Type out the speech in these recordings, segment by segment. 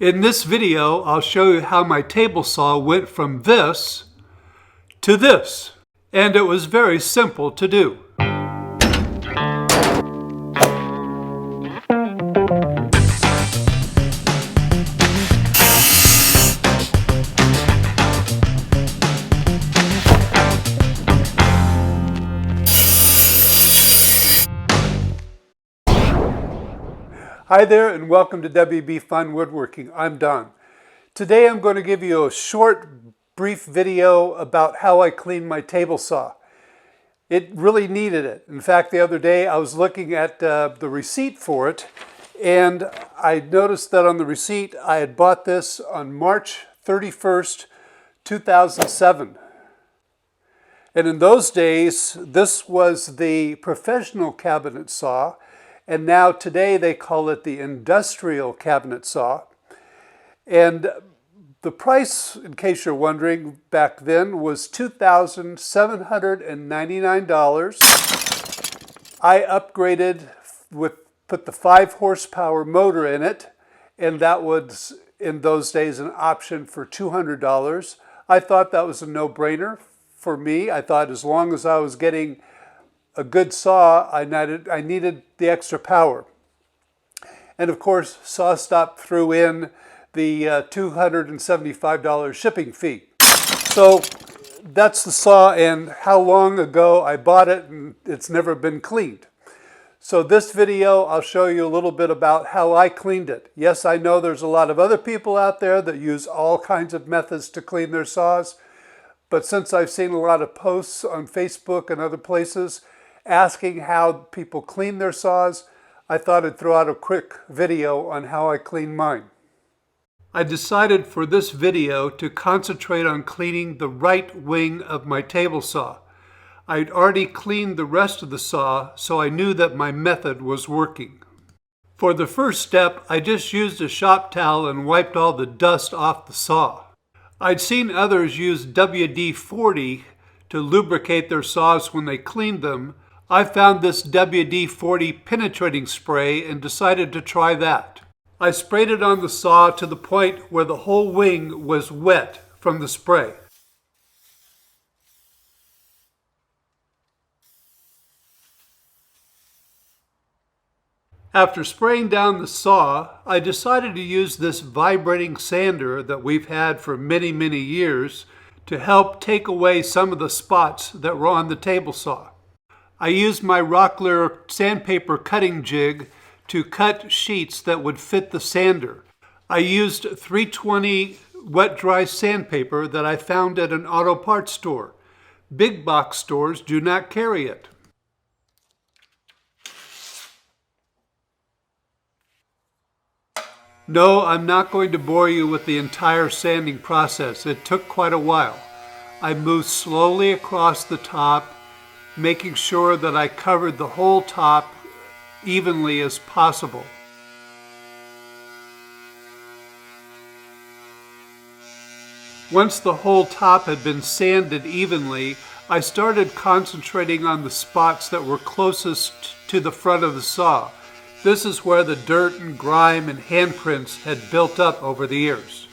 In this video, I'll show you how my table saw went from this to this, and it was very simple to do. Hi there and welcome to WB Fun Woodworking. I'm Don. Today I'm going to give you a short, brief video about how I clean my table saw. It really needed it. In fact, the other day I was looking at the receipt for it and I noticed that on the receipt I had bought this on March 31st, 2007. And in those days, this was the professional cabinet saw. And now today they call it the industrial cabinet saw. And the price, in case you're wondering, back then was $2,799. I upgraded put the 5 horsepower motor in it, and that was in those days an option for $200. I thought that was a no-brainer for me. I thought as long as I was getting a good saw, I needed the extra power. And of course, SawStop threw in the $275 shipping fee. So that's the saw and how long ago I bought it, and it's never been cleaned. So this video, I'll show you a little bit about how I cleaned it. Yes, I know there's a lot of other people out there that use all kinds of methods to clean their saws, but since I've seen a lot of posts on Facebook and other places asking how people clean their saws, I thought I'd throw out a quick video on how I clean mine. I decided for this video to concentrate on cleaning the right wing of my table saw. I'd already cleaned the rest of the saw, so I knew that my method was working. For the first step, I just used a shop towel and wiped all the dust off the saw. I'd seen others use WD-40 to lubricate their saws when they cleaned them. I found this WD-40 penetrating spray and decided to try that. I sprayed it on the saw to the point where the whole wing was wet from the spray. After spraying down the saw, I decided to use this vibrating sander that we've had for many, many years to help take away some of the spots that were on the table saw. I used my Rockler sandpaper cutting jig to cut sheets that would fit the sander. I used 320 wet-dry sandpaper that I found at an auto parts store. Big box stores do not carry it. No, I'm not going to bore you with the entire sanding process. It took quite a while. I moved slowly across the top, making sure that I covered the whole top evenly as possible. Once the whole top had been sanded evenly, I started concentrating on the spots that were closest to the front of the saw. This is where the dirt and grime and handprints had built up over the years.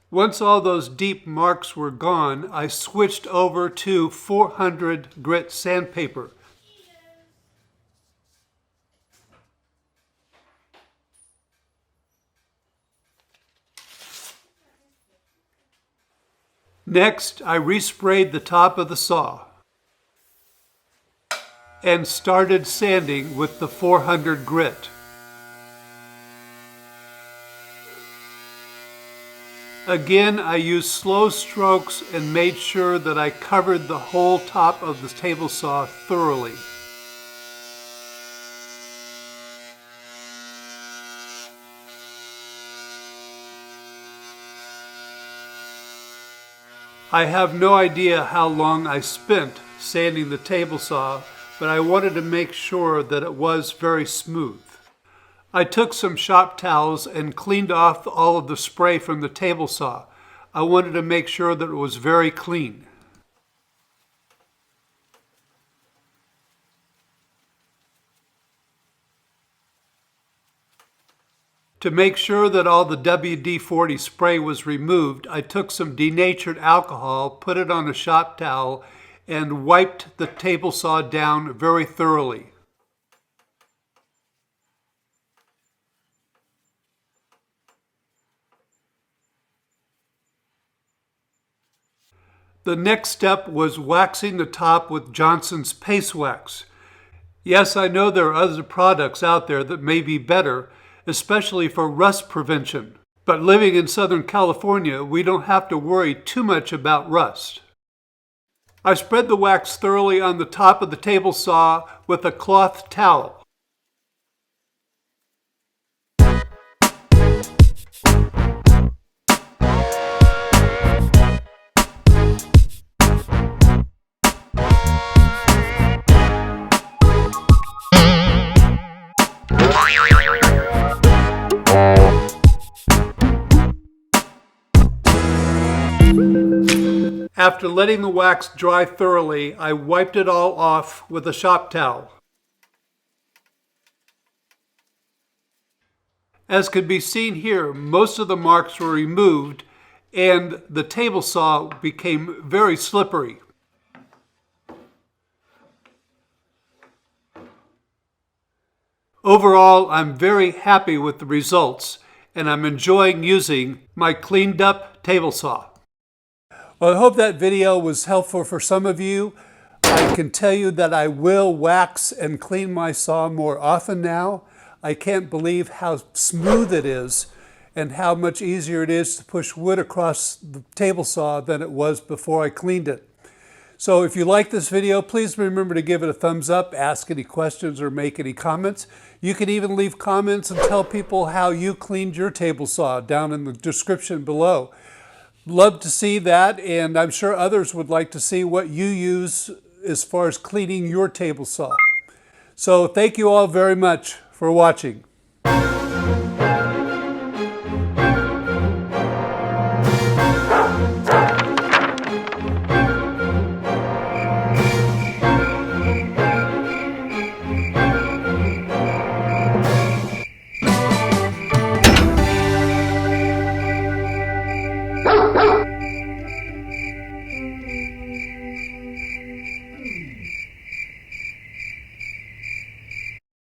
Once all those deep marks were gone, I switched over to 400 grit sandpaper. Next, I resprayed the top of the saw and started sanding with the 400 grit. Again, I used slow strokes and made sure that I covered the whole top of the table saw thoroughly. I have no idea how long I spent sanding the table saw, but I wanted to make sure that it was very smooth. I took some shop towels and cleaned off all of the spray from the table saw. I wanted to make sure that it was very clean. To make sure that all the WD-40 spray was removed, I took some denatured alcohol, put it on a shop towel, and wiped the table saw down very thoroughly. The next step was waxing the top with Johnson's Paste Wax. Yes, I know there are other products out there that may be better, especially for rust prevention. But living in Southern California, we don't have to worry too much about rust. I spread the wax thoroughly on the top of the table saw with a cloth towel. After letting the wax dry thoroughly, I wiped it all off with a shop towel. As can be seen here, most of the marks were removed and the table saw became very slippery. Overall, I'm very happy with the results and I'm enjoying using my cleaned up table saw. Well, I hope that video was helpful for some of you. I can tell you that I will wax and clean my saw more often now. I can't believe how smooth it is and how much easier it is to push wood across the table saw than it was before I cleaned it. So if you like this video, please remember to give it a thumbs up, ask any questions or make any comments. You can even leave comments and tell people how you cleaned your table saw down in the description below. Love to see that, and I'm sure others would like to see what you use as far as cleaning your table saw. So thank you all very much for watching.